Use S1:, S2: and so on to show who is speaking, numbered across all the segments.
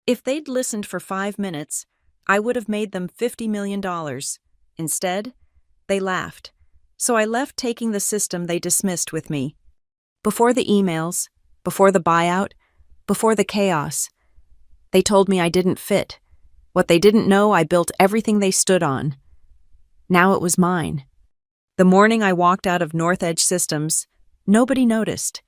S1: If they'd listened for 5 minutes, I would have made them $50 million. Instead, they laughed. So I left, taking the system they dismissed with me. Before the emails, before the buyout, before the chaos, they told me I didn't fit. What they didn't know, I built everything they stood on. Now it was mine. The morning I walked out of North Edge Systems, nobody noticed.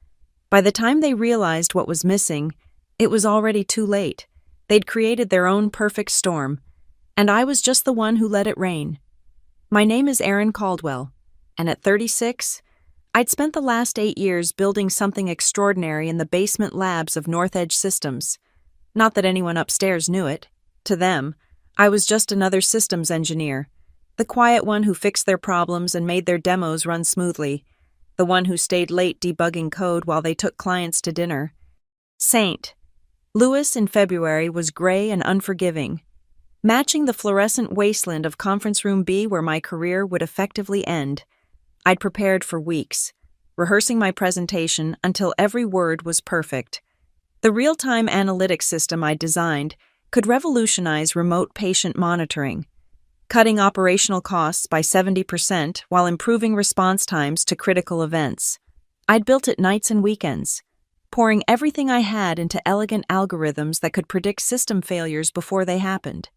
S1: By the time they realized what was missing, it was already too late. They'd created their own perfect storm, and I was just the one who let it rain. My name is Erin Caldwell, and at 36, I'd spent the last 8 years building something extraordinary in the basement labs of North Edge Systems. Not that anyone upstairs knew it. To them, I was just another systems engineer, the quiet one who fixed their problems and made their demos run smoothly, the one who stayed late debugging code while they took clients to dinner. St. Louis in February was gray and unforgiving, matching the fluorescent wasteland of Conference Room B where my career would effectively end. I'd prepared for weeks, rehearsing my presentation until every word was perfect. The real-time analytics system I designed could revolutionize remote patient monitoring, cutting operational costs by 70% while improving response times to critical events. I'd built it nights and weekends, pouring everything I had into elegant algorithms that could predict system failures before they happened.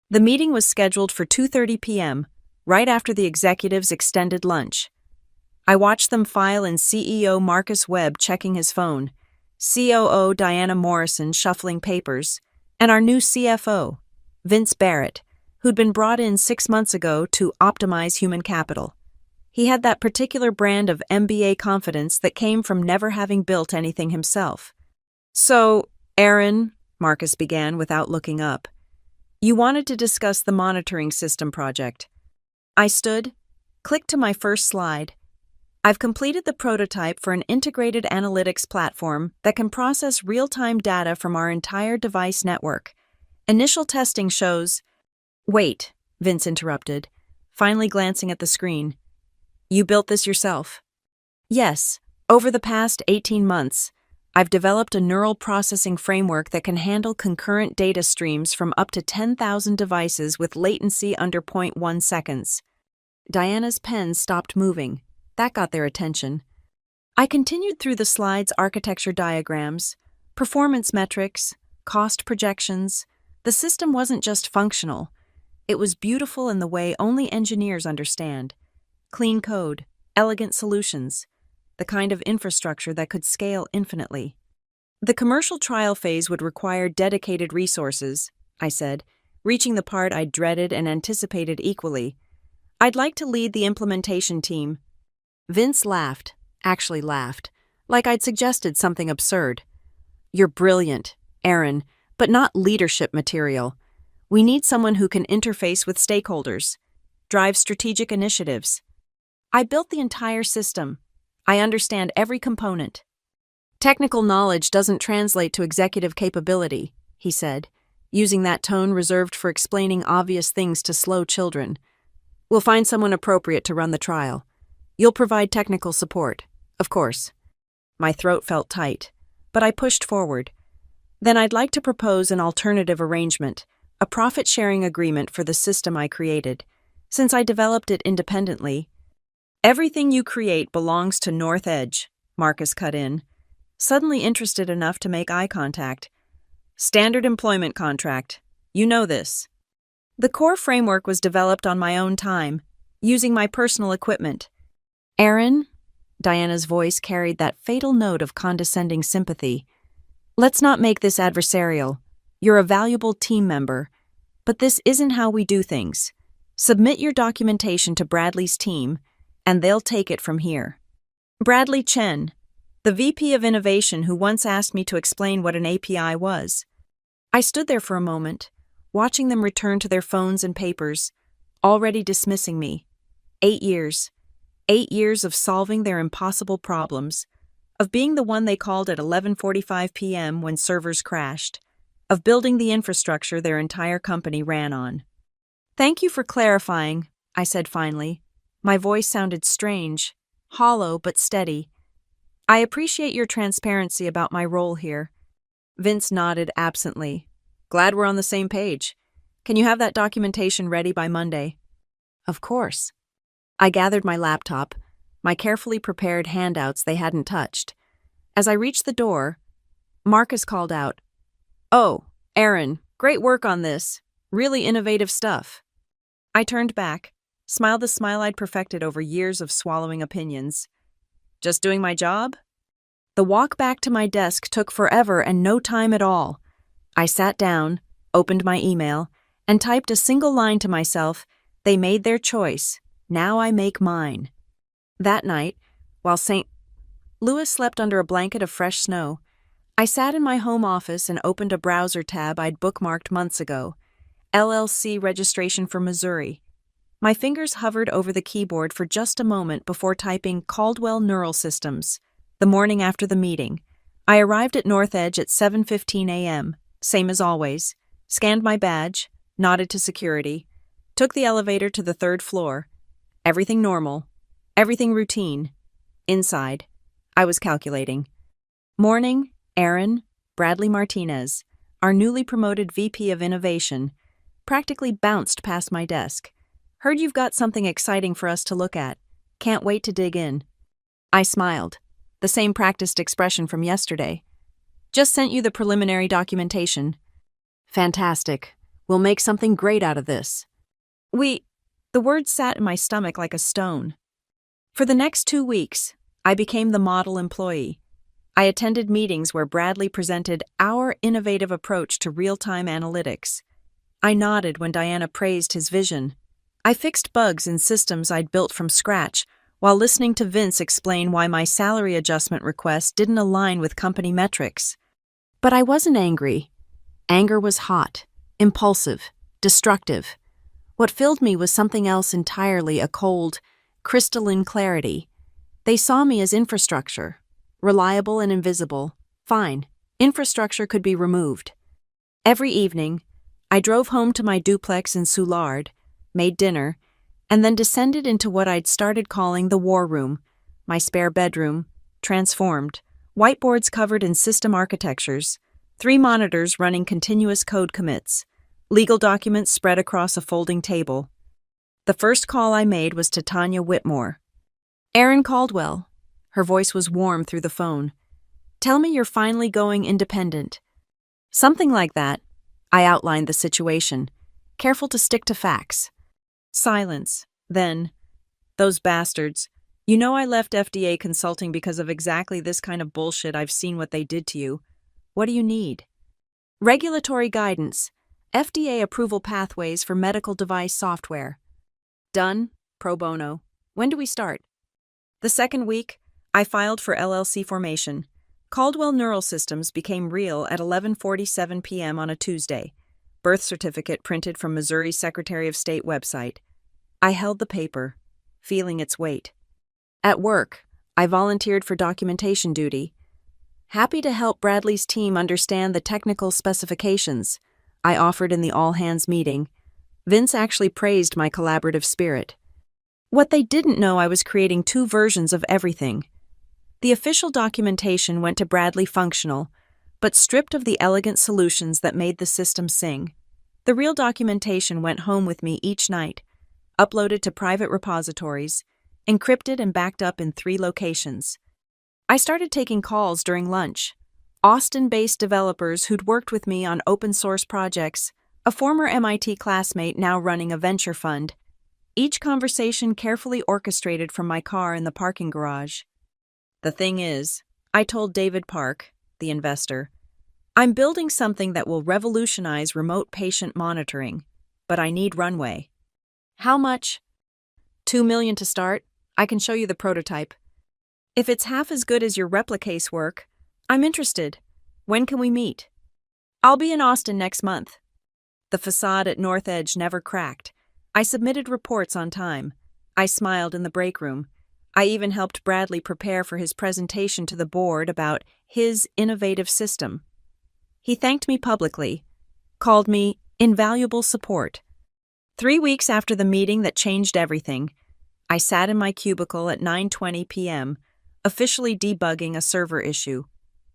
S1: The meeting was scheduled for 2:30 p.m., right after the executives' extended lunch. I watched them file in, CEO Marcus Webb checking his phone, COO Diana Morrison shuffling papers, and our new CFO, Vince Barrett, who'd been brought in 6 months ago to optimize human capital. He had that particular brand of MBA confidence that came from never having built anything himself. "So, Erin," Marcus began without looking up, "you wanted to discuss the monitoring system project." I stood, clicked to my first slide. "I've completed the prototype for an integrated analytics platform that can process real-time data from our entire device network. Initial testing shows—" "Wait," Vince interrupted, finally glancing at the screen. "You built this yourself?" "Yes. Over the past 18 months, I've developed a neural processing framework that can handle concurrent data streams from up to 10,000 devices with latency under 0.1 seconds. Diana's pen stopped moving. That got their attention. I continued through the slide's architecture diagrams, performance metrics, cost projections. The system wasn't just functional. It was beautiful in the way only engineers understand. Clean code, elegant solutions, the kind of infrastructure that could scale infinitely. "The commercial trial phase would require dedicated resources," I said, reaching the part I dreaded and anticipated equally. "I'd like to lead the implementation team." Vince laughed, actually laughed, like I'd suggested something absurd. "You're brilliant, Erin, but not leadership material. We need someone who can interface with stakeholders, drive strategic initiatives. I built the entire system. I understand every component." "Technical knowledge doesn't translate to executive capability," he said, using that tone reserved for explaining obvious things to slow children. "We'll find someone appropriate to run the trial. You'll provide technical support, of course." My throat felt tight, but I pushed forward. "Then I'd like to propose an alternative arrangement, a profit-sharing agreement for the system I created. Since I developed it independently—" "Everything you create belongs to North Edge," Marcus cut in, suddenly interested enough to make eye contact. "Standard employment contract. You know this." The core framework was developed on my own time, using my personal equipment. "Erin," Diana's voice carried that fatal note of condescending sympathy, "let's not make this adversarial. You're a valuable team member, but this isn't how we do things. Submit your documentation to Bradley's team, and they'll take it from here." Bradley Chen, the VP of Innovation who once asked me to explain what an API was. I stood there for a moment, watching them return to their phones and papers, already dismissing me. 8 years. 8 years of solving their impossible problems, of being the one they called at 11:45 p.m. when servers crashed, of building the infrastructure their entire company ran on. "Thank you for clarifying," I said finally. My voice sounded strange, hollow but steady. "I appreciate your transparency about my role here." Vince nodded absently. Glad we're on the same page. Can you have that documentation ready by Monday? Of course. I gathered my laptop, my carefully prepared handouts they hadn't touched. As I reached the door, Marcus called out, "Oh, Aaron, great work on this. Really innovative stuff." I turned back, smiled the smile I'd perfected over years of swallowing opinions. Just doing my job? The walk back to my desk took forever and no time at all. I sat down, opened my email, and typed a single line to myself, "They made their choice. Now I make mine." That night, while St. Louis slept under a blanket of fresh snow, I sat in my home office and opened a browser tab I'd bookmarked months ago, LLC registration for Missouri. My fingers hovered over the keyboard for just a moment before typing Caldwell Neural Systems. The morning after the meeting, I arrived at North Edge at 7:15 a.m., same as always, scanned my badge, nodded to security, took the elevator to the third floor. Everything normal, everything routine. Inside, I was calculating. Morning, Aaron, Bradley Martinez, our newly promoted VP of Innovation, practically bounced past my desk. Heard you've got something exciting for us to look at. Can't wait to dig in. I smiled, the same practiced expression from yesterday. Just sent you the preliminary documentation. Fantastic. We'll make something great out of this. The words sat in my stomach like a stone. For the next 2 weeks, I became the model employee. I attended meetings where Bradley presented our innovative approach to real-time analytics. I nodded when Diana praised his vision. I fixed bugs in systems I'd built from scratch while listening to Vince explain why my salary adjustment request didn't align with company metrics. But I wasn't angry. Anger was hot, impulsive, destructive. What filled me was something else entirely, a cold, crystalline clarity. They saw me as infrastructure, reliable and invisible. Fine, infrastructure could be removed. Every evening, I drove home to my duplex in Soulard, made dinner, and then descended into what I'd started calling the war room, my spare bedroom, transformed, whiteboards covered in system architectures, 3 monitors running continuous code commits, legal documents spread across a folding table. The first call I made was to Tanya Whitmore. "Aaron Caldwell." Her voice was warm through the phone. "Tell me you're finally going independent." Something like that. I outlined the situation, careful to stick to facts. Silence. Then, "Those bastards. You know I left FDA Consulting because of exactly this kind of bullshit. I've seen what they did to you. What do you need?" "Regulatory guidance. FDA approval pathways for medical device software." "Done. Pro bono. When do we start?" The second week, I filed for LLC formation. Caldwell Neural Systems became real at 11:47 p.m. on a Tuesday. Birth certificate printed from Missouri's Secretary of State website. I held the paper, feeling its weight. At work, I volunteered for documentation duty. Happy to help Bradley's team understand the technical specifications, I offered in the all-hands meeting. Vince actually praised my collaborative spirit. What they didn't know, I was creating 2 versions of everything. The official documentation went to Bradley Functional, but stripped of the elegant solutions that made the system sing. The real documentation went home with me each night, uploaded to private repositories, encrypted and backed up in 3 locations. I started taking calls during lunch. Austin-based developers who'd worked with me on open-source projects, a former MIT classmate now running a venture fund. Each conversation carefully orchestrated from my car in the parking garage. "The thing is," I told David Park, the investor, "I'm building something that will revolutionize remote patient monitoring, but I need runway." "How much?" $2 million to start. I can show you the prototype. "If it's half as good as your Replicase work, I'm interested. When can we meet?" "I'll be in Austin next month." The facade at North Edge never cracked. I submitted reports on time. I smiled in the break room. I even helped Bradley prepare for his presentation to the board about his innovative system. He thanked me publicly, called me invaluable support. 3 weeks after the meeting that changed everything, I sat in my cubicle at 9:20 p.m., officially debugging a server issue.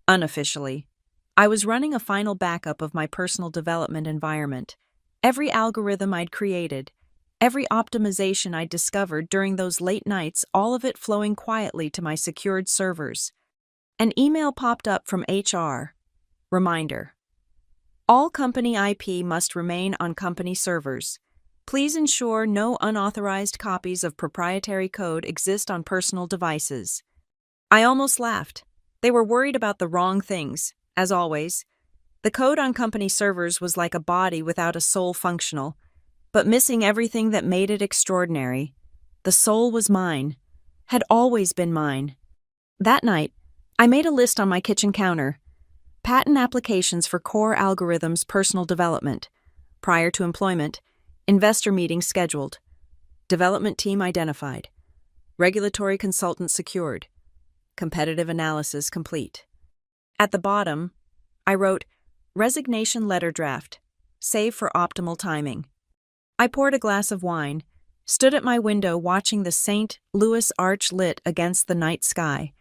S1: Unofficially, I was running a final backup of my personal development environment. Every algorithm I'd created, every optimization I'd discovered during those late nights, all of it flowing quietly to my secured servers. An email popped up from HR. Reminder: all company IP must remain on company servers. Please ensure no unauthorized copies of proprietary code exist on personal devices. I almost laughed. They were worried about the wrong things, as always. The code on company servers was like a body without a soul functional, but missing everything that made it extraordinary. The soul was mine, had always been mine. That night, I made a list on my kitchen counter. Patent applications for core algorithms personal development. Prior to employment, investor meeting scheduled. Development team identified. Regulatory consultant secured. Competitive analysis complete. At the bottom, I wrote, resignation letter draft. Save for optimal timing. I poured a glass of wine, stood at my window watching the St. Louis Arch lit against the night sky.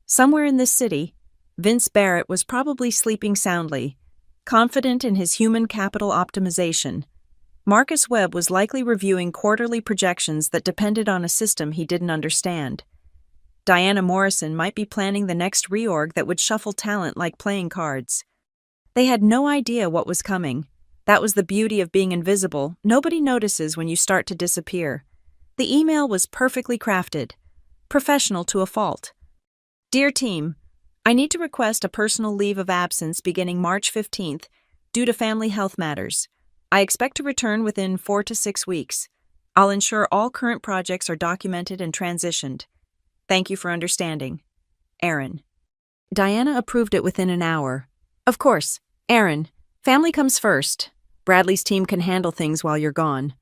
S1: Somewhere in this city, Vince Barrett was probably sleeping soundly, confident in his human capital optimization. Marcus Webb was likely reviewing quarterly projections that depended on a system he didn't understand. Diana Morrison might be planning the next reorg that would shuffle talent like playing cards. They had no idea what was coming. That was the beauty of being invisible. Nobody notices when you start to disappear. The email was perfectly crafted, professional to a fault. Dear team, I need to request a personal leave of absence beginning March 15th due to family health matters. I expect to return within 4 to 6 weeks. I'll ensure all current projects are documented and transitioned. Thank you for understanding. Aaron. Diana approved it within an hour. Of course, Aaron. Family comes first. Bradley's team can handle things while you're gone.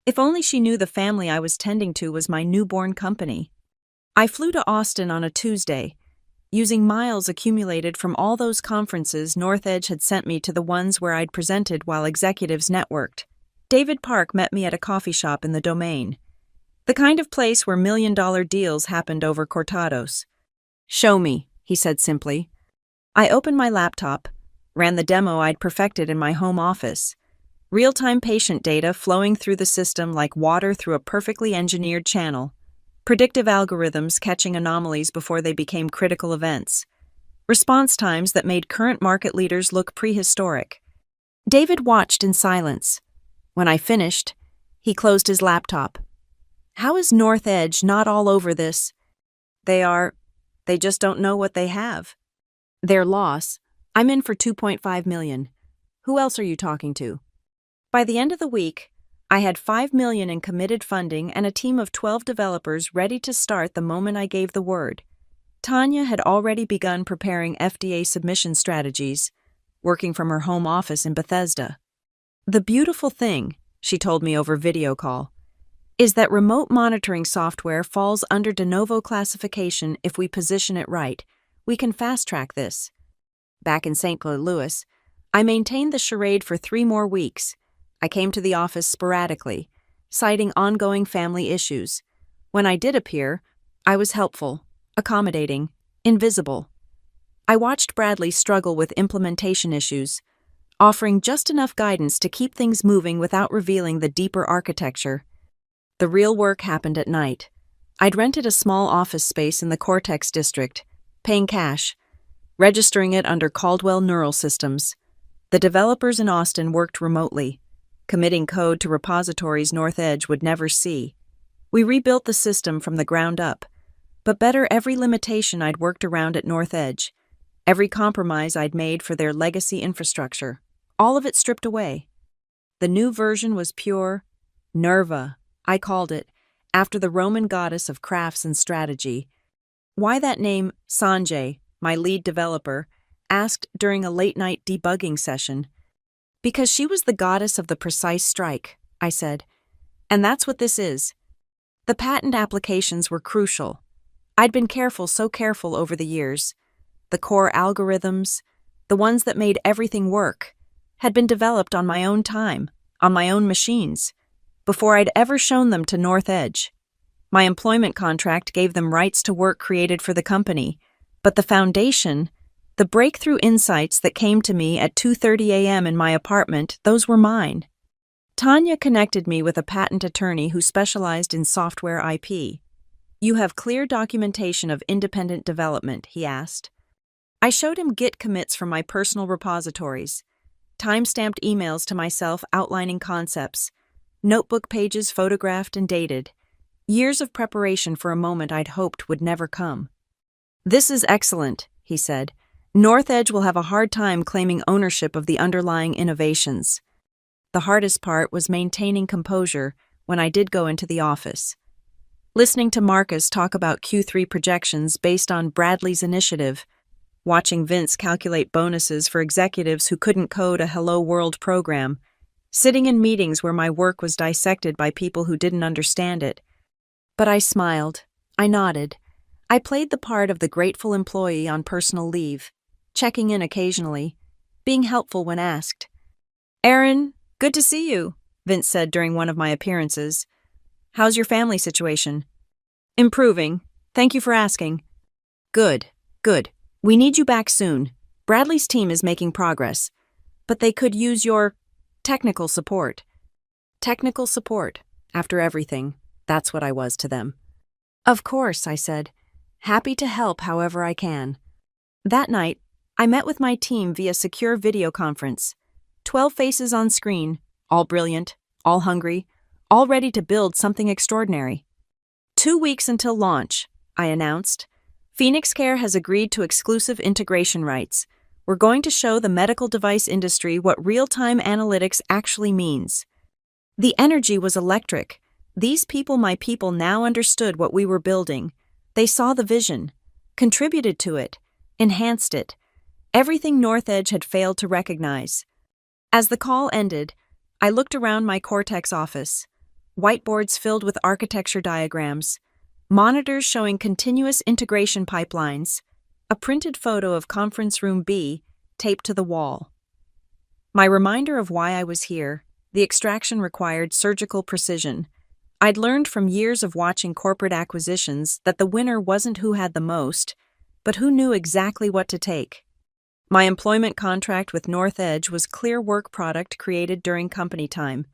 S1: If only she knew the family I was tending to was my newborn company. I flew to Austin on a Tuesday, using miles accumulated from all those conferences North Edge had sent me to the ones where I'd presented while executives networked. David Park met me at a coffee shop in the Domain, the kind of place where million-dollar deals happened over cortados. Show me, he said simply. I opened my laptop, ran the demo I'd perfected in my home office. Real-time patient data flowing through the system like water through a perfectly engineered channel. Predictive algorithms catching anomalies before they became critical events. Response times that made current market leaders look prehistoric. David watched in silence. When I finished, he closed his laptop. How is North Edge not all over this? They just don't know what they have. Their loss, I'm in for $2.5 million. Who else are you talking to? By the end of the week, I had $5 million in committed funding and a team of 12 developers ready to start the moment I gave the word. Tanya had already begun preparing FDA submission strategies, working from her home office in Bethesda. The beautiful thing, she told me over video call, is that remote monitoring software falls under de novo classification if we position it right. We can fast-track this. Back in St. Louis, I maintained the charade for 3 more weeks. I came to the office sporadically, citing ongoing family issues. When I did appear, I was helpful, accommodating, invisible. I watched Bradley struggle with implementation issues, offering just enough guidance to keep things moving without revealing the deeper architecture. The real work happened at night. I'd rented a small office space in the Cortex district, paying cash, registering it under Caldwell Neural Systems. The developers in Austin worked remotely, committing code to repositories North Edge would never see. We rebuilt the system from the ground up, but better every limitation I'd worked around at North Edge, every compromise I'd made for their legacy infrastructure, all of it stripped away. The new version was pure Nerva, I called it, after the Roman goddess of crafts and strategy. Why that name? Sanjay, my lead developer, asked during a late-night debugging session. Because she was the goddess of the precise strike, I said. And that's what this is. The patent applications were crucial. I'd been so careful over the years. The core algorithms, the ones that made everything work, had been developed on my own time, on my own machines, before I'd ever shown them to North Edge. My employment contract gave them rights to work created for the company, but the foundation, The breakthrough insights that came to me at 2:30 a.m. in my apartment, those were mine. Tanya connected me with a patent attorney who specialized in software IP. "You have clear documentation of independent development?" he asked. I showed him Git commits from my personal repositories, time-stamped emails to myself outlining concepts, notebook pages photographed and dated, years of preparation for a moment I'd hoped would never come. "This is excellent," he said. "Northedge will have a hard time claiming ownership of the underlying innovations." The hardest part was maintaining composure when I did go into the office. Listening to Marcus talk about Q3 projections based on Bradley's initiative, watching Vince calculate bonuses for executives who couldn't code a Hello World program, sitting in meetings where my work was dissected by people who didn't understand it. But I smiled. I nodded. I played the part of the grateful employee on personal leave, checking in occasionally, being helpful when asked. "Aaron, good to see you," Vince said during one of my appearances. "How's your family situation?" "Improving. Thank you for asking." Good. We need you back soon. Bradley's team is making progress, but they could use your technical support." Technical support, after everything, that's what I was to them. "Of course," I said. "Happy to help however I can." That night, I met with my team via secure video conference. 12 faces on screen, all brilliant, all hungry, all ready to build something extraordinary. 2 weeks until launch, I announced. Phoenix Care has agreed to exclusive integration rights. We're going to show the medical device industry what real-time analytics actually means. The energy was electric. These people, my people, now understood what we were building. They saw the vision, contributed to it, enhanced it. Everything Northedge had failed to recognize. As the call ended, I looked around my Cortex office. Whiteboards filled with architecture diagrams, monitors showing continuous integration pipelines, a printed photo of Conference Room B taped to the wall. My reminder of why I was here, the extraction required surgical precision. I'd learned from years of watching corporate acquisitions that the winner wasn't who had the most, but who knew exactly what to take. My employment contract with Northedge was clear work product created during company time.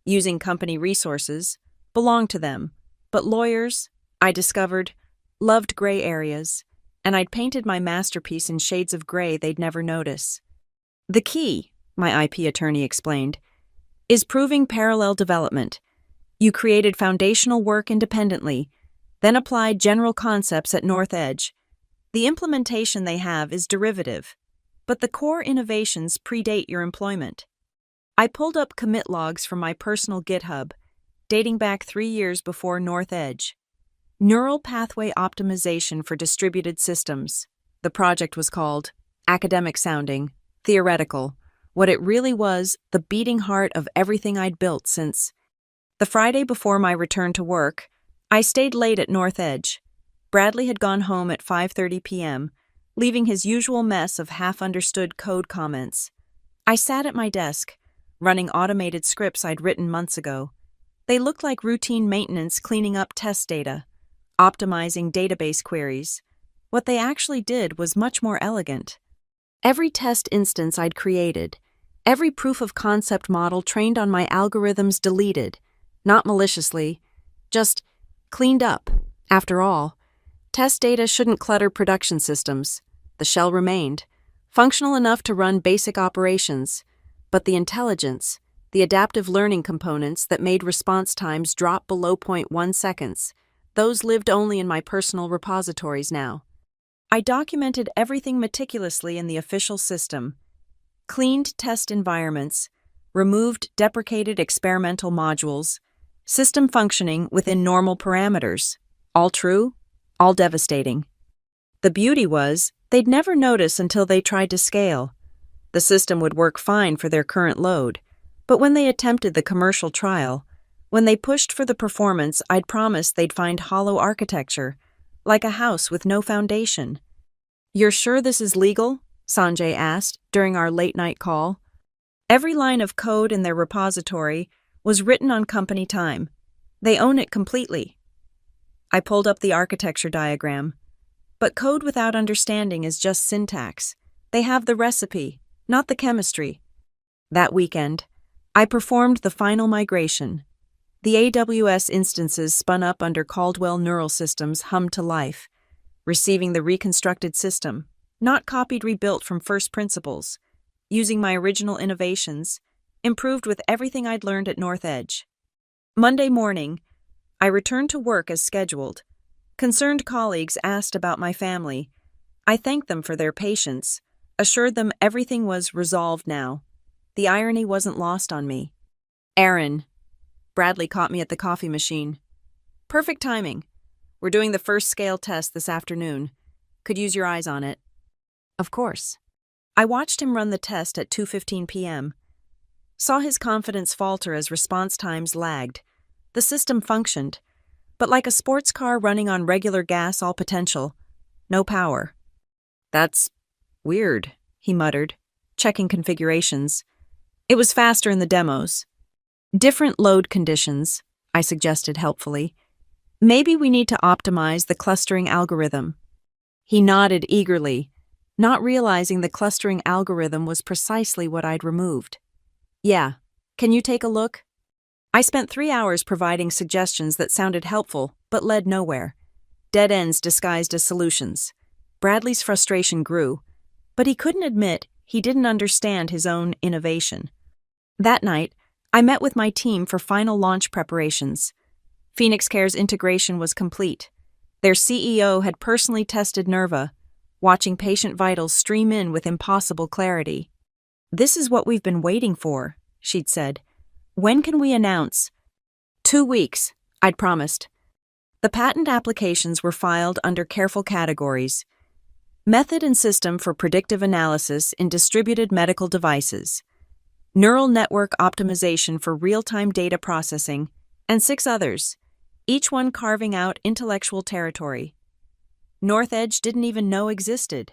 S1: Using company resources belonged to them, but lawyers, I discovered, loved gray areas, and I'd painted my masterpiece in shades of gray they'd never notice. "The key," my IP attorney explained, "is proving parallel development. You created foundational work independently, then applied general concepts at Northedge. The implementation they have is derivative, but the core innovations predate your employment." I pulled up commit logs from my personal GitHub, dating back 3 years before Northedge. Neural Pathway Optimization for Distributed Systems. The project was called, academic sounding, theoretical. What it really was, the beating heart of everything I'd built since. The Friday before my return to work, I stayed late at Northedge. Bradley had gone home at 5:30 p.m., leaving his usual mess of half-understood code comments. I sat at my desk, running automated scripts I'd written months ago. They looked like routine maintenance cleaning up test data, optimizing database queries. What they actually did was much more elegant. Every test instance I'd created, every proof of concept model trained on my algorithms deleted, not maliciously, just cleaned up. After all, test data shouldn't clutter production systems. The shell remained, functional enough to run basic operations, but the intelligence, the adaptive learning components that made response times drop below 0.1 seconds, those lived only in my personal repositories now. I documented everything meticulously in the official system, cleaned test environments, removed deprecated experimental modules, system functioning within normal parameters. All true, all devastating. The beauty was, they'd never notice until they tried to scale. The system would work fine for their current load, but when they attempted the commercial trial, when they pushed for the performance I'd promised, they'd find hollow architecture, like a house with no foundation. "You're sure this is legal?" Sanjay asked during our late-night call. Every line of code in their repository was written on company time. They own it completely. I pulled up the architecture diagram. But code without understanding is just syntax. They have the recipe, not the chemistry. That weekend, I performed the final migration. The AWS instances spun up under Caldwell Neural Systems hummed to life, receiving the reconstructed system, not copied rebuilt from first principles, using my original innovations, improved with everything I'd learned at North Edge. Monday morning, I returned to work as scheduled. Concerned colleagues asked about my family. I thanked them for their patience, assured them everything was resolved now. The irony wasn't lost on me. Aaron. Bradley caught me at the coffee machine. Perfect timing. We're doing the first scale test this afternoon. Could use your eyes on it. Of course. I watched him run the test at 2:15 p.m. Saw his confidence falter as response times lagged. The system functioned, but like a sports car running on regular gas, all potential. No power. That's weird, he muttered, checking configurations. It was faster in the demos. Different load conditions, I suggested helpfully. Maybe we need to optimize the clustering algorithm. He nodded eagerly, not realizing the clustering algorithm was precisely what I'd removed. Yeah, can you take a look? I spent 3 hours providing suggestions that sounded helpful, but led nowhere. Dead ends disguised as solutions. Bradley's frustration grew, but he couldn't admit he didn't understand his own innovation. That night, I met with my team for final launch preparations. Phoenix Care's integration was complete. Their CEO had personally tested Nerva, watching patient vitals stream in with impossible clarity. "This is what we've been waiting for," she'd said. "When can we announce?" 2 weeks, I'd promised. The patent applications were filed under careful categories. Method and system for predictive analysis in distributed medical devices. Neural network optimization for real-time data processing, and 6 others, each one carving out intellectual territory. North Edge didn't even know existed.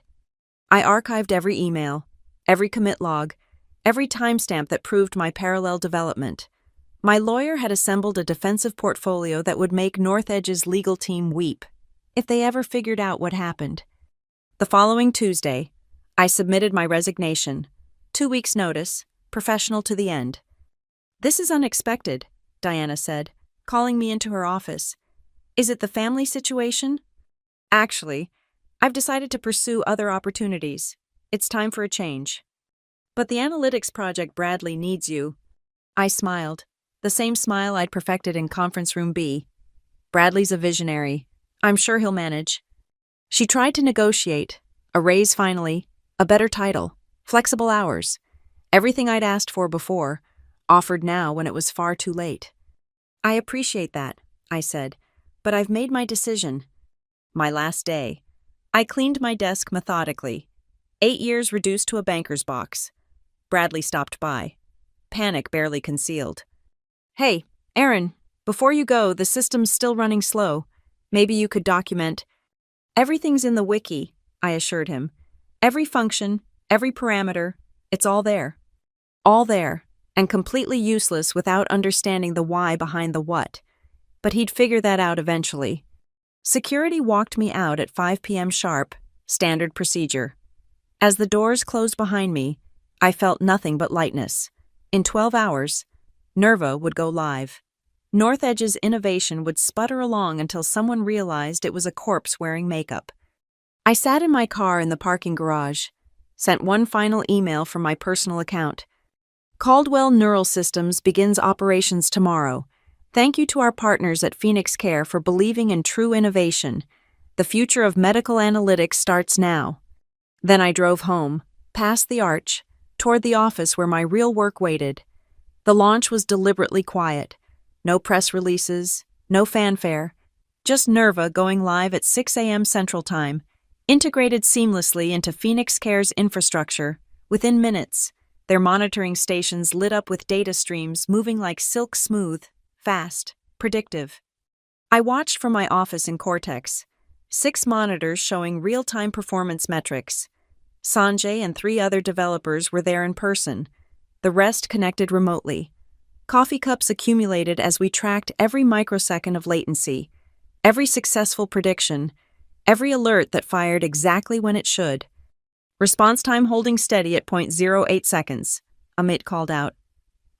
S1: I archived every email, every commit log, every timestamp that proved my parallel development. My lawyer had assembled a defensive portfolio that would make North Edge's legal team weep if they ever figured out what happened. The following Tuesday, I submitted my resignation. 2 weeks' notice, professional to the end. "This is unexpected," Diana said, calling me into her office. "Is it the family situation?" "Actually, I've decided to pursue other opportunities. It's time for a change." "But the analytics project Bradley needs you." I smiled, the same smile I'd perfected in Conference Room B. "Bradley's a visionary. I'm sure he'll manage." She tried to negotiate. A raise finally, a better title, flexible hours. Everything I'd asked for before, offered now when it was far too late. "I appreciate that," I said, "but I've made my decision." My last day. I cleaned my desk methodically. 8 years reduced to a banker's box. Bradley stopped by. Panic barely concealed. "Hey, Aaron, before you go, the system's still running slow. Maybe you could document." "Everything's in the wiki," I assured him. "Every function, every parameter, it's all there." All there, and completely useless without understanding the why behind the what. But he'd figure that out eventually. Security walked me out at 5 p.m. sharp, standard procedure. As the doors closed behind me, I felt nothing but lightness. In 12 hours, Nerva would go live. North Edge's innovation would sputter along until someone realized it was a corpse wearing makeup. I sat in my car in the parking garage, sent one final email from my personal account. "Caldwell Neural Systems begins operations tomorrow. Thank you to our partners at Phoenix Care for believing in true innovation. The future of medical analytics starts now." Then I drove home, past the arch, toward the office where my real work waited. The launch was deliberately quiet. No press releases, no fanfare. Just Nerva going live at 6 a.m. Central Time, integrated seamlessly into Phoenix Care's infrastructure. Within minutes, their monitoring stations lit up with data streams moving like silk smooth, fast, predictive. I watched from my office in Cortex, 6 monitors showing real-time performance metrics. Sanjay and 3 other developers were there in person, the rest connected remotely. Coffee cups accumulated as we tracked every microsecond of latency, every successful prediction, every alert that fired exactly when it should. Response time holding steady at 0.08 seconds, Amit called out.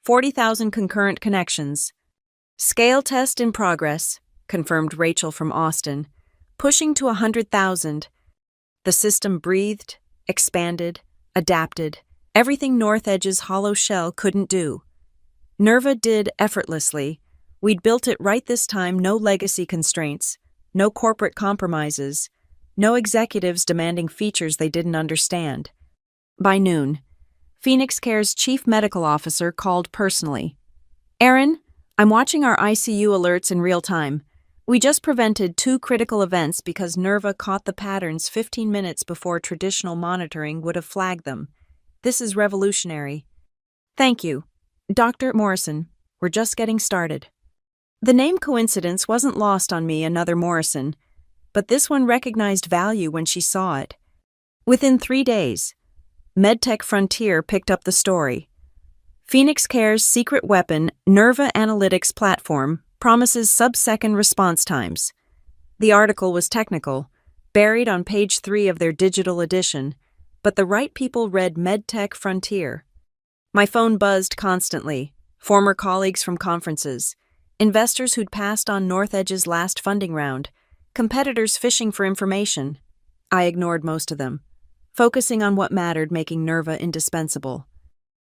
S1: 40,000 concurrent connections. Scale test in progress, confirmed Rachel from Austin, pushing to 100,000. The system breathed, expanded, adapted, everything North Edge's hollow shell couldn't do. Nerva did effortlessly. We'd built it right this time, no legacy constraints, no corporate compromises, no executives demanding features they didn't understand. By noon, Phoenix Care's chief medical officer called personally. Aaron, I'm watching our ICU alerts in real time. We just prevented 2 critical events because Nerva caught the patterns 15 minutes before traditional monitoring would have flagged them. This is revolutionary. Thank you. Dr. Morrison, we're just getting started. The name coincidence wasn't lost on me, another Morrison, but this one recognized value when she saw it. Within 3 days, MedTech Frontier picked up the story. Phoenix Care's secret weapon, Nerva Analytics platform, promises sub-second response times. The article was technical, buried on page 3 of their digital edition, but the right people read MedTech Frontier. My phone buzzed constantly, former colleagues from conferences, investors who'd passed on North Edge's last funding round, competitors fishing for information. I ignored most of them, focusing on what mattered, making Nerva indispensable.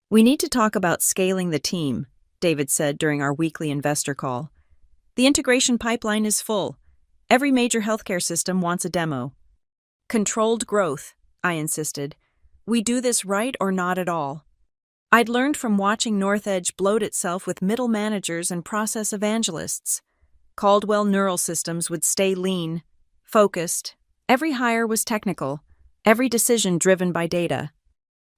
S1: We need to talk about scaling the team, David said during our weekly investor call. The integration pipeline is full. Every major healthcare system wants a demo. Controlled growth, I insisted. We do this right or not at all. I'd learned from watching North Edge bloat itself with middle managers and process evangelists. Caldwell Neural Systems would stay lean, focused. Every hire was technical, every decision driven by data.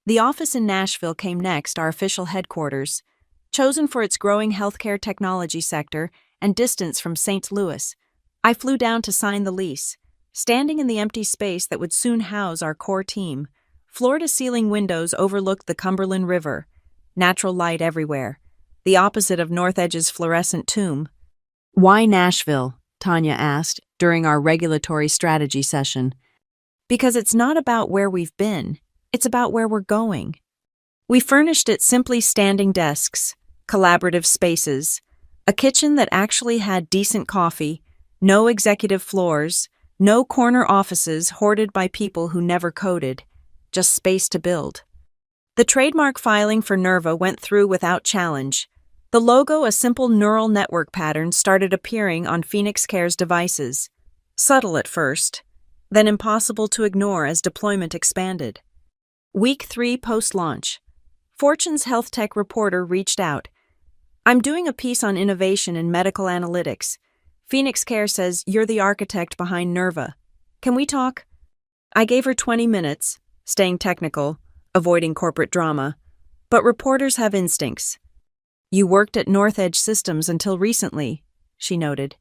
S1: The office in Nashville came next, our official headquarters, chosen for its growing healthcare technology sector and distance from St. Louis. I flew down to sign the lease, standing in the empty space that would soon house our core team. Floor-to-ceiling windows overlooked the Cumberland River, natural light everywhere, the opposite of North Edge's fluorescent tomb. Why Nashville? Tanya asked during our regulatory strategy session. Because it's not about where we've been, it's about where we're going. We furnished it simply standing desks, collaborative spaces, a kitchen that actually had decent coffee, no executive floors, no corner offices hoarded by people who never coded, just space to build. The trademark filing for Nerva went through without challenge. The logo, a simple neural network pattern, started appearing on Phoenix Care's devices. Subtle at first, then impossible to ignore as deployment expanded. Week 3 post-launch. Fortune's health tech reporter reached out. I'm doing a piece on innovation in medical analytics. Phoenix Care says you're the architect behind Nerva. Can we talk? I gave her 20 minutes, staying technical, avoiding corporate drama. But reporters have instincts. You worked at North Edge Systems until recently, she noted.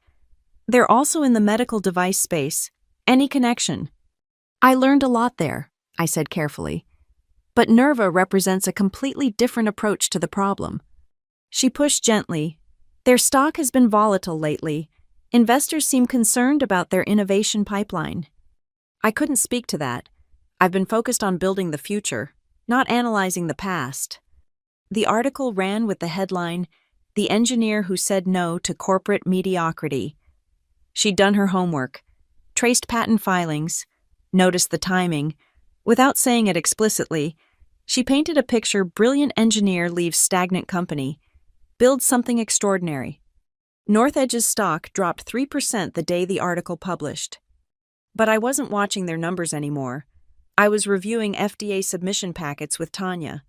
S1: They're also in the medical device space. Any connection? I learned a lot there, I said carefully. But Nerva represents a completely different approach to the problem. She pushed gently. Their stock has been volatile lately. Investors seem concerned about their innovation pipeline. I couldn't speak to that. I've been focused on building the future, not analyzing the past. The article ran with the headline, "The Engineer Who Said No to Corporate Mediocrity." She'd done her homework, traced patent filings, noticed the timing. Without saying it explicitly, she painted a picture: brilliant engineer leaves stagnant company, builds something extraordinary. North Edge's stock dropped 3% the day the article published. But I wasn't watching their numbers anymore. I was reviewing FDA submission packets with Tanya,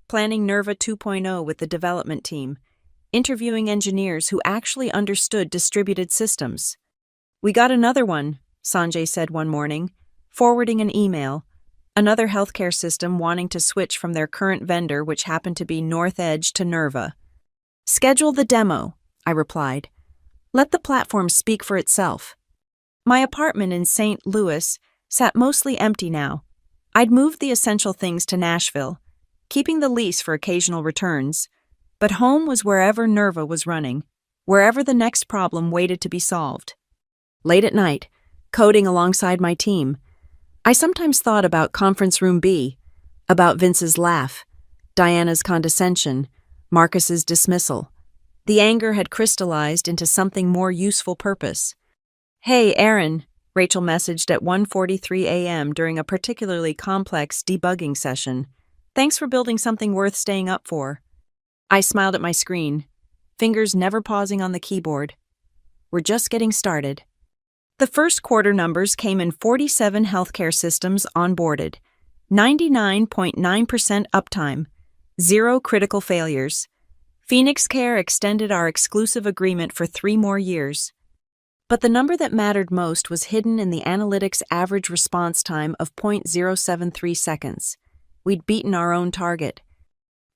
S1: planning Nerva 2.0 with the development team, interviewing engineers who actually understood distributed systems. We got another one, Sanjay said one morning, forwarding an email. Another healthcare system wanting to switch from their current vendor, which happened to be North Edge, to Nerva. Schedule the demo, I replied. Let the platform speak for itself. My apartment in St. Louis sat mostly empty now. I'd moved the essential things to Nashville, keeping the lease for occasional returns, but home was wherever Nerva was running, wherever the next problem waited to be solved. Late at night, coding alongside my team. I sometimes thought about Conference Room B, about Vince's laugh, Diana's condescension, Marcus's dismissal. The anger had crystallized into something more useful purpose. "Hey, Aaron," Rachel messaged at 1:43 a.m. during a particularly complex debugging session. "Thanks for building something worth staying up for." I smiled at my screen, fingers never pausing on the keyboard. We're just getting started. The first quarter numbers came in: 47 healthcare systems onboarded, 99.9% uptime, 0 critical failures. Phoenix Care extended our exclusive agreement for 3 more years. But the number that mattered most was hidden in the analytics average response time of 0.073 seconds. We'd beaten our own target.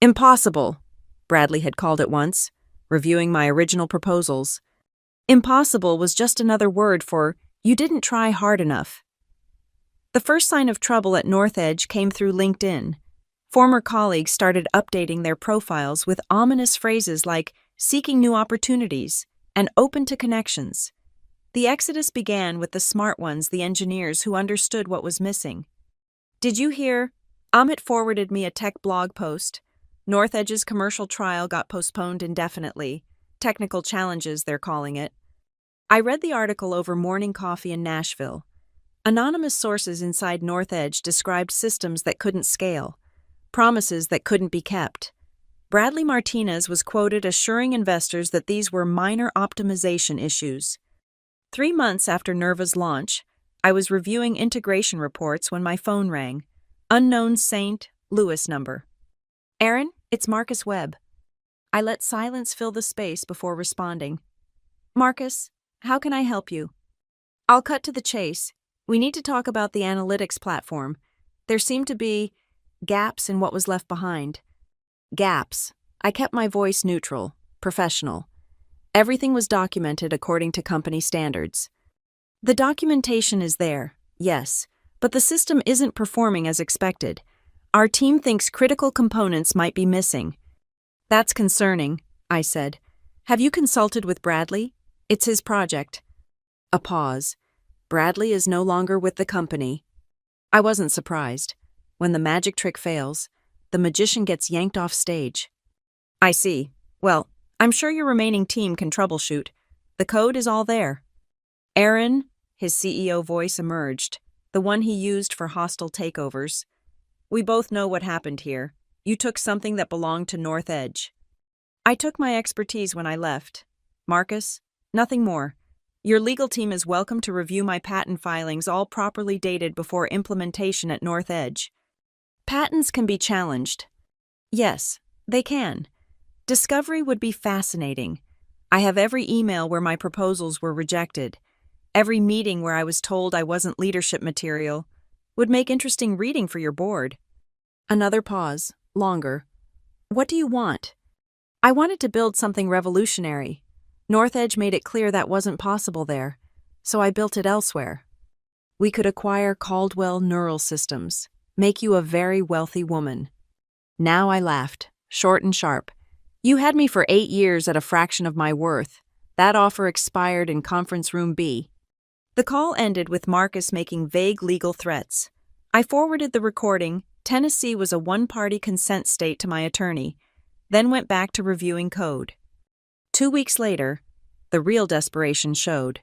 S1: "Impossible," Bradley had called it once, reviewing my original proposals. Impossible was just another word for "you didn't try hard enough." The first sign of trouble at NorthEdge came through LinkedIn. Former colleagues started updating their profiles with ominous phrases like "seeking new opportunities" and "open to connections." The exodus began with the smart ones, the engineers who understood what was missing. "Did you hear?" Amit forwarded me a tech blog post. NorthEdge's commercial trial got postponed indefinitely. Technical challenges, they're calling it. I read the article over morning coffee in Nashville. Anonymous sources inside NorthEdge described systems that couldn't scale, promises that couldn't be kept. Bradley Martinez was quoted assuring investors that these were minor optimization issues. 3 months after Nerva's launch, I was reviewing integration reports when my phone rang. Unknown St. Louis number. "Aaron, it's Marcus Webb." I let silence fill the space before responding. "Marcus, how can I help you?" "I'll cut to the chase. We need to talk about the analytics platform. There seemed to be gaps in what was left behind." Gaps. I kept my voice neutral, professional. Everything was documented according to company standards. "The documentation is there, yes, but the system isn't performing as expected. Our team thinks critical components might be missing." "That's concerning," I said. "Have you consulted with Bradley? It's his project." A pause. Bradley is no longer with the company. I wasn't surprised. When the magic trick fails, the magician gets yanked off stage. "I see. Well, I'm sure your remaining team can troubleshoot. The code is all there." "Aaron," his CEO voice emerged, the one he used for hostile takeovers. "We both know what happened here. You took something that belonged to NorthEdge." "I took my expertise when I left. Marcus, nothing more. Your legal team is welcome to review my patent filings, all properly dated before implementation at NorthEdge." "Patents can be challenged." "Yes, they can. Discovery would be fascinating. I have every email where my proposals were rejected. Every meeting where I was told I wasn't leadership material. Would make interesting reading for your board." Another pause, longer. "What do you want?" "I wanted to build something revolutionary. NorthEdge made it clear that wasn't possible there, so I built it elsewhere. We could acquire Caldwell Neural Systems, make you a very wealthy woman." Now I laughed, short and sharp. "You had me for 8 years at a fraction of my worth. That offer expired in Conference Room B." The call ended with Marcus making vague legal threats. I forwarded the recording. Tennessee was a one-party consent state to my attorney, then went back to reviewing code. 2 weeks later, the real desperation showed.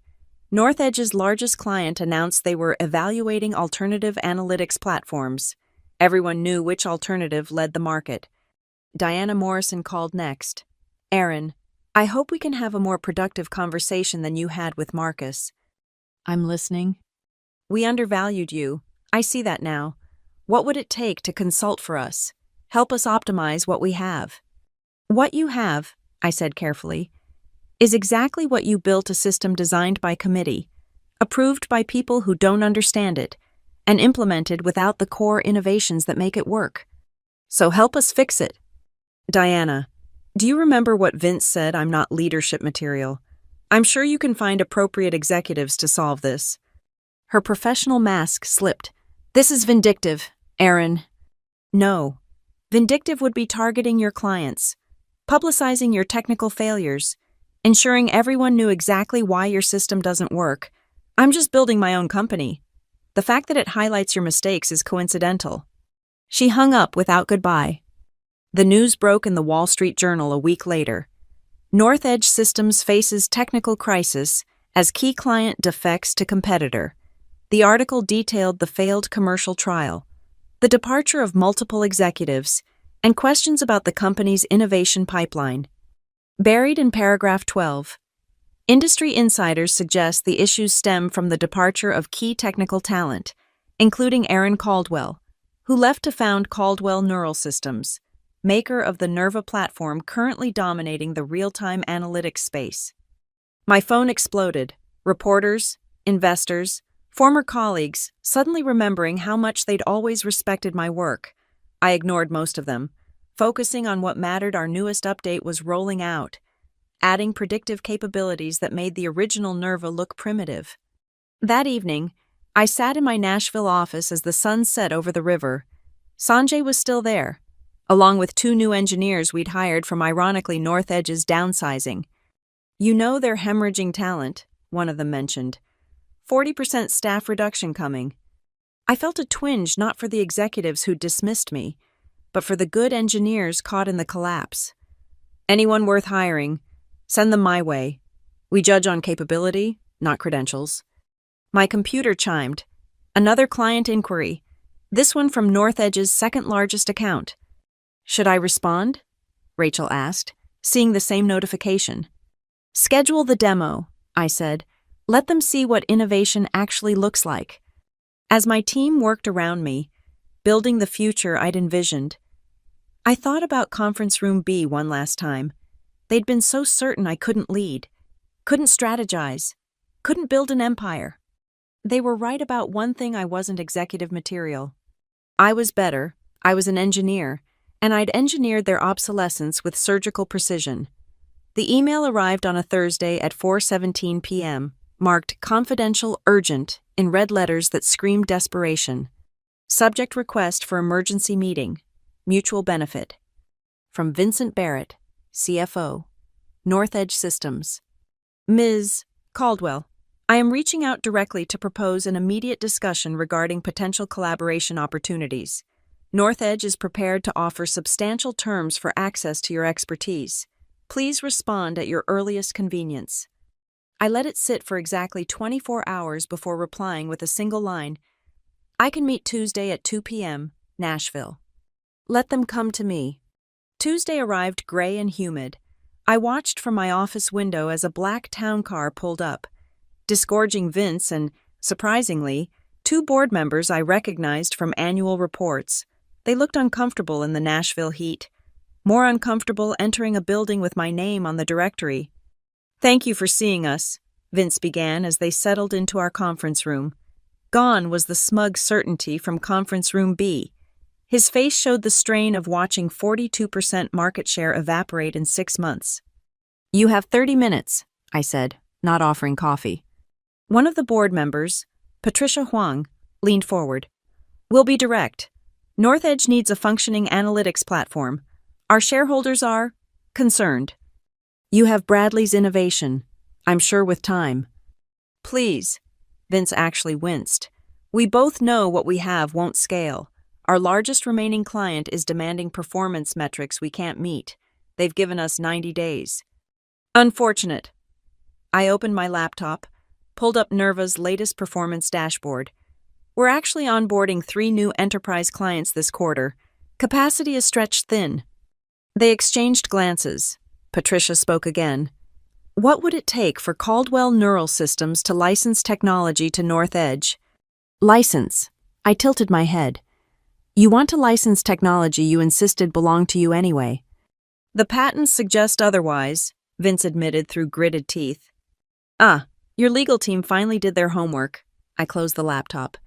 S1: NorthEdge's largest client announced they were evaluating alternative analytics platforms. Everyone knew which alternative led the market. Diana Morrison called next. "Aaron, I hope we can have a more productive conversation than you had with Marcus." "I'm listening." "We undervalued you. I see that now. What would it take to consult for us? Help us optimize what we have." "What you have," I said carefully, "is exactly what you built: a system designed by committee, approved by people who don't understand it, and implemented without the core innovations that make it work. So help us fix it." "Diana, do you remember what Vince said? I'm not leadership material. I'm sure you can find appropriate executives to solve this." Her professional mask slipped. "This is vindictive, Aaron." "No. Vindictive would be targeting your clients, publicizing your technical failures, ensuring everyone knew exactly why your system doesn't work, I'm just building my own company. The fact that it highlights your mistakes is coincidental." She hung up without goodbye. The news broke in the Wall Street Journal a week later. North Edge Systems faces technical crisis as key client defects to competitor. The article detailed the failed commercial trial, the departure of multiple executives, and questions about the company's innovation pipeline. Buried in paragraph 12, industry insiders suggest the issues stem from the departure of key technical talent, including Aaron Caldwell, who left to found Caldwell Neural Systems, maker of the Nerva platform currently dominating the real-time analytics space. My phone exploded. Reporters, investors, former colleagues, suddenly remembering how much they'd always respected my work. I ignored most of them, focusing on what mattered. Our newest update was rolling out, adding predictive capabilities that made the original Nerva look primitive. That evening, I sat in my Nashville office as the sun set over the river. Sanjay was still there, along with 2 new engineers we'd hired from ironically North Edge's downsizing. "You know they're hemorrhaging talent," one of them mentioned. 40% staff reduction coming. I felt a twinge not for the executives who dismissed me, but for the good engineers caught in the collapse. "Anyone worth hiring, send them my way. We judge on capability, not credentials." My computer chimed. Another client inquiry, this one from North Edge's second-largest account. "Should I respond?" Rachel asked, seeing the same notification. "Schedule the demo," I said. "Let them see what innovation actually looks like." As my team worked around me, building the future I'd envisioned, I thought about Conference Room B one last time. They'd been so certain I couldn't lead, couldn't strategize, couldn't build an empire. They were right about one thing: I wasn't executive material. I was better, I was an engineer, and I'd engineered their obsolescence with surgical precision. The email arrived on a Thursday at 4:17 p.m., marked "Confidential Urgent" in red letters that screamed desperation. Subject: request for emergency meeting. Mutual benefit. From Vincent Barrett, CFO, North Edge Systems. Ms. Caldwell, I am reaching out directly to propose an immediate discussion regarding potential collaboration opportunities. North Edge is prepared to offer substantial terms for access to your expertise. Please respond at your earliest convenience. I let it sit for exactly 24 hours before replying with a single line. "I can meet Tuesday at 2 p.m., Nashville. Let them come to me." Tuesday arrived gray and humid. I watched from my office window as a black town car pulled up, disgorging Vince and, surprisingly, 2 board members I recognized from annual reports. They looked uncomfortable in the Nashville heat, more uncomfortable entering a building with my name on the directory. "Thank you for seeing us," Vince began as they settled into our conference room. Gone was the smug certainty from Conference Room B. His face showed the strain of watching 42% market share evaporate in 6 months. "You have 30 minutes, I said, not offering coffee. One of the board members, Patricia Huang, leaned forward. "We'll be direct. North Edge needs a functioning analytics platform. Our shareholders are concerned. You have Bradley's innovation, I'm sure with time." "Please," Vince actually winced. "We both know what we have won't scale. Our largest remaining client is demanding performance metrics we can't meet. They've given us 90 days. Unfortunate." I opened my laptop, pulled up Nerva's latest performance dashboard. "We're actually onboarding 3 new enterprise clients this quarter. Capacity is stretched thin." They exchanged glances. Patricia spoke again. "What would it take for Caldwell Neural Systems to license technology to North Edge?" "License." I tilted my head. "You want to license technology you insisted belonged to you anyway." "The patents suggest otherwise," Vince admitted through gritted teeth. Your legal team finally did their homework." I closed the laptop.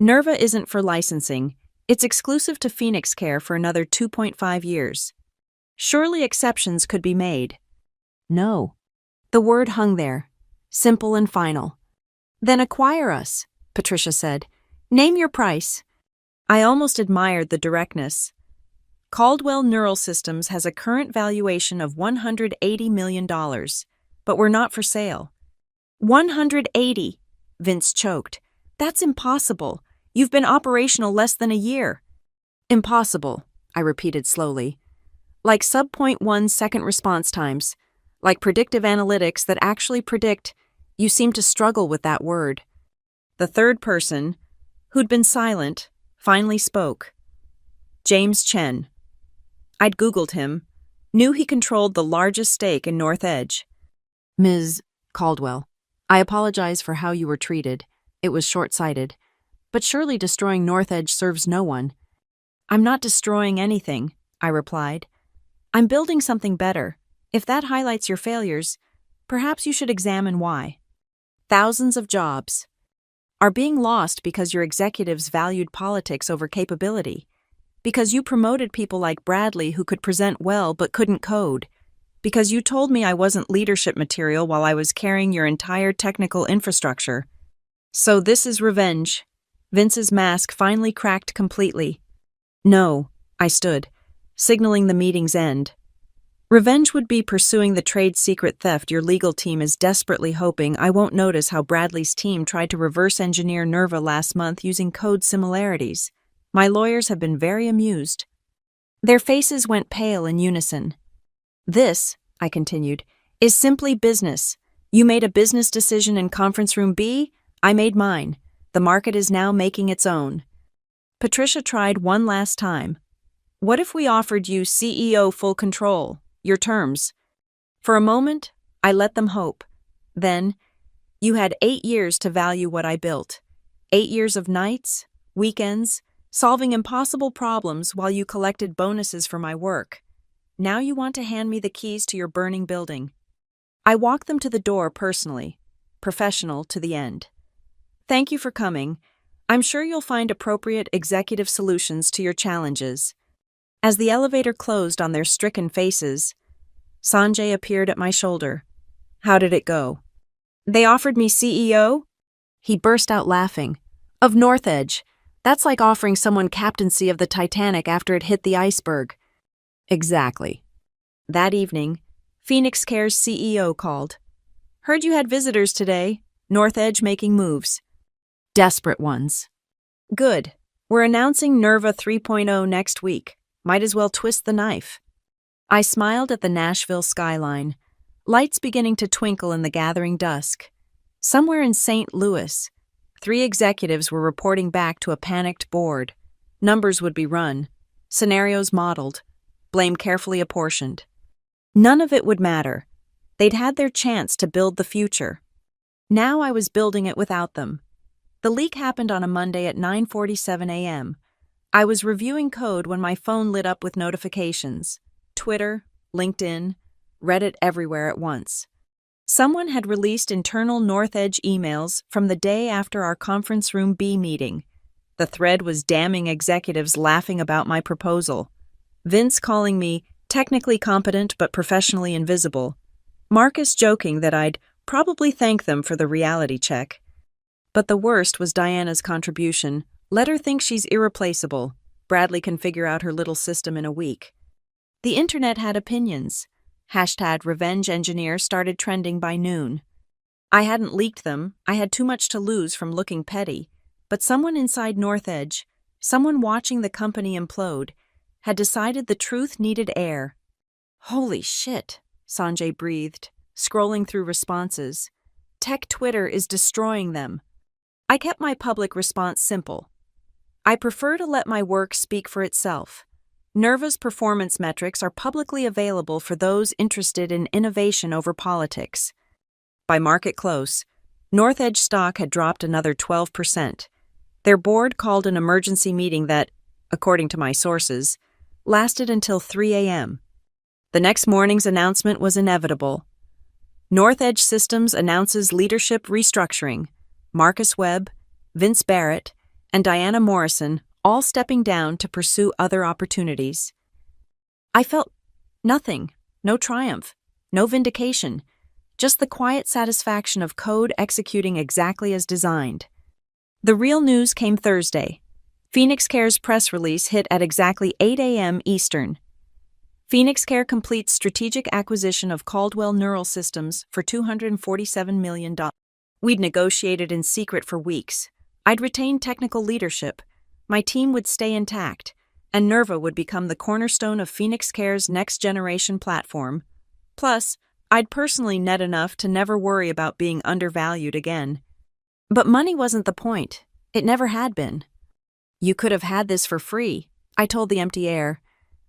S1: "Nerva isn't for licensing. It's exclusive to Phoenix Care for another 2.5 years. Surely exceptions could be made." "No." The word hung there, simple and final. "Then acquire us," Patricia said. "Name your price." I almost admired the directness. Caldwell Neural Systems has a current valuation of $180 million, but we're not for sale. 180! Vince choked. That's impossible. You've been operational less than a year. Impossible, I repeated slowly. Like sub-0.1 second response times. Like predictive analytics that actually predict. You seem to struggle with that word. The third person, who'd been silent, finally spoke. James Chen. I'd Googled him, knew he controlled the largest stake in North Edge. Ms. Caldwell, I apologize for how you were treated. It was short-sighted. But surely destroying North Edge serves no one. I'm not destroying anything, I replied. I'm building something better. If that highlights your failures, perhaps you should examine why. Thousands of jobs are being lost because your executives valued politics over capability, because you promoted people like Bradley who could present well but couldn't code, because you told me I wasn't leadership material while I was carrying your entire technical infrastructure. So this is revenge. Vince's mask finally cracked completely. No, I stood, signaling the meeting's end. Revenge would be pursuing the trade secret theft your legal team is desperately hoping I won't notice how Bradley's team tried to reverse engineer Nerva last month using code similarities. My lawyers have been very amused. Their faces went pale in unison. This, I continued, is simply business. You made a business decision in conference room B, I made mine. The market is now making its own. Patricia tried one last time. What if we offered you CEO full control? Your terms. For a moment, I let them hope. Then, you had 8 years to value what I built. 8 years of nights, weekends, solving impossible problems while you collected bonuses for my work. Now you want to hand me the keys to your burning building. I walked them to the door personally, professional to the end. Thank you for coming. I'm sure you'll find appropriate executive solutions to your challenges. As the elevator closed on their stricken faces, Sanjay appeared at my shoulder. How did it go? They offered me CEO? He burst out laughing. Of North Edge. That's like offering someone captaincy of the Titanic after it hit the iceberg. Exactly. That evening, Phoenix Care's CEO called. Heard you had visitors today. North Edge making moves. Desperate ones. Good. We're announcing Nerva 3.0 next week. Might as well twist the knife. I smiled at the Nashville skyline, lights beginning to twinkle in the gathering dusk. Somewhere in St. Louis, 3 executives were reporting back to a panicked board. Numbers would be run, scenarios modeled, blame carefully apportioned. None of it would matter. They'd had their chance to build the future. Now I was building it without them. The leak happened on a Monday at 9:47 a.m. I was reviewing code when my phone lit up with notifications. Twitter, LinkedIn, Reddit everywhere at once. Someone had released internal North Edge emails from the day after our conference room B meeting. The thread was damning executives laughing about my proposal. Vince calling me technically competent but professionally invisible. Marcus joking that I'd probably thank them for the reality check. But the worst was Diana's contribution. Let her think she's irreplaceable. Bradley can figure out her little system in a week. The internet had opinions. #RevengeEngineer started trending by noon. I hadn't leaked them. I had too much to lose from looking petty. But someone inside North Edge, someone watching the company implode, had decided the truth needed air. Holy shit, Sanjay breathed, scrolling through responses. Tech Twitter is destroying them. I kept my public response simple. I prefer to let my work speak for itself. Nerva's performance metrics are publicly available for those interested in innovation over politics. By market close, North Edge stock had dropped another 12%. Their board called an emergency meeting that, according to my sources, lasted until 3 a.m. The next morning's announcement was inevitable. North Edge Systems announces leadership restructuring. Marcus Webb, Vince Barrett, and Diana Morrison all stepping down to pursue other opportunities. I felt nothing, no triumph, no vindication, just the quiet satisfaction of code executing exactly as designed. The real news came Thursday. Phoenix Care's press release hit at exactly 8 a.m. Eastern. Phoenix Care completes strategic acquisition of Caldwell Neural Systems for $247 million. We'd negotiated in secret for weeks. I'd retained technical leadership. My team would stay intact, and Nerva would become the cornerstone of Phoenix Care's next-generation platform. Plus, I'd personally net enough to never worry about being undervalued again. But money wasn't the point. It never had been. "You could have had this for free," I told the empty air,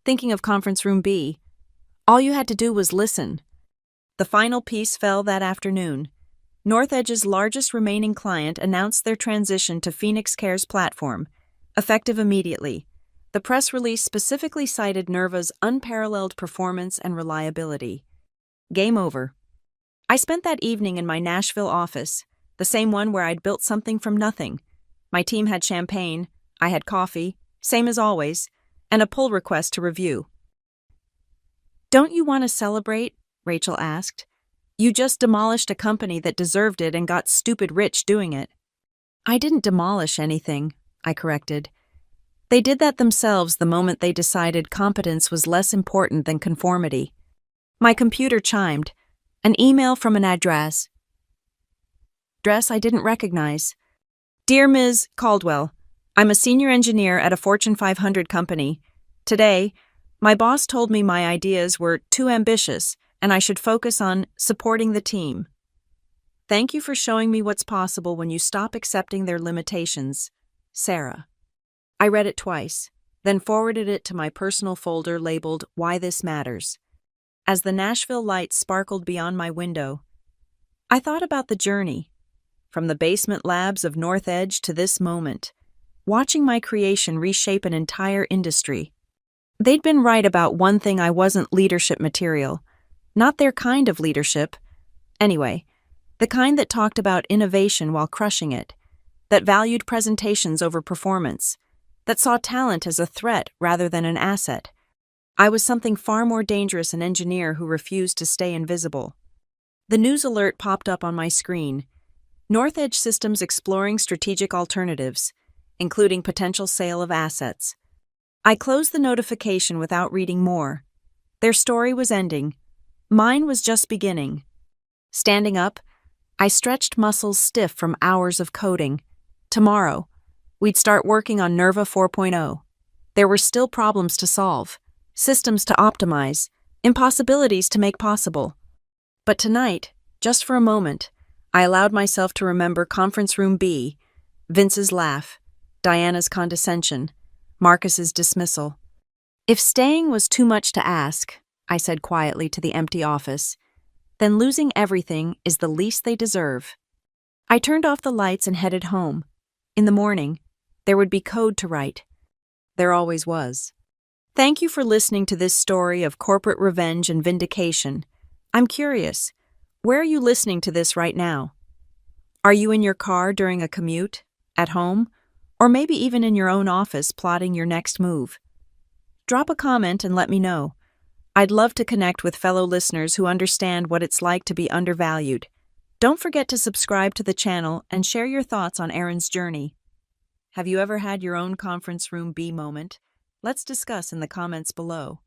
S1: thinking of Conference Room B. "All you had to do was listen." The final piece fell that afternoon. NorthEdge's largest remaining client announced their transition to Phoenix Care's platform, effective immediately. The press release specifically cited Nerva's unparalleled performance and reliability. Game over. I spent that evening in my Nashville office, the same one where I'd built something from nothing. My team had champagne, I had coffee, same as always, and a pull request to review. "Don't you want to celebrate?" Rachel asked. "You just demolished a company that deserved it and got stupid rich doing it." "I didn't demolish anything," I corrected. "They did that themselves the moment they decided competence was less important than conformity." My computer chimed. An email from an address I didn't recognize. "Dear Ms. Caldwell, I'm a senior engineer at a Fortune 500 company. Today, my boss told me my ideas were too ambitious and I should focus on supporting the team. Thank you for showing me what's possible when you stop accepting their limitations. Sarah." I read it twice, then forwarded it to my personal folder labeled "Why This Matters." As the Nashville lights sparkled beyond my window, I thought about the journey, from the basement labs of NorthEdge to this moment, watching my creation reshape an entire industry. They'd been right about one thing: I wasn't leadership material. Not their kind of leadership. Anyway, the kind that talked about innovation while crushing it, that valued presentations over performance, that saw talent as a threat rather than an asset. I was something far more dangerous: an engineer who refused to stay invisible. The news alert popped up on my screen. NorthEdge Systems exploring strategic alternatives, including potential sale of assets. I closed the notification without reading more. Their story was ending. Mine was just beginning. Standing up, I stretched muscles stiff from hours of coding. Tomorrow, we'd start working on Nerva 4.0. There were still problems to solve, systems to optimize, impossibilities to make possible. But tonight, just for a moment, I allowed myself to remember Conference Room B, Vince's laugh, Diana's condescension, Marcus's dismissal. If staying was too much to ask, I said quietly to the empty office, then losing everything is the least they deserve. I turned off the lights and headed home. In the morning, there would be code to write. There always was. Thank you for listening to this story of corporate revenge and vindication. I'm curious, where are you listening to this right now? Are you in your car during a commute, at home, or maybe even in your own office plotting your next move? Drop a comment and let me know. I'd love to connect with fellow listeners who understand what it's like to be undervalued. Don't forget to subscribe to the channel and share your thoughts on Erin's journey. Have you ever had your own Conference Room B moment? Let's discuss in the comments below.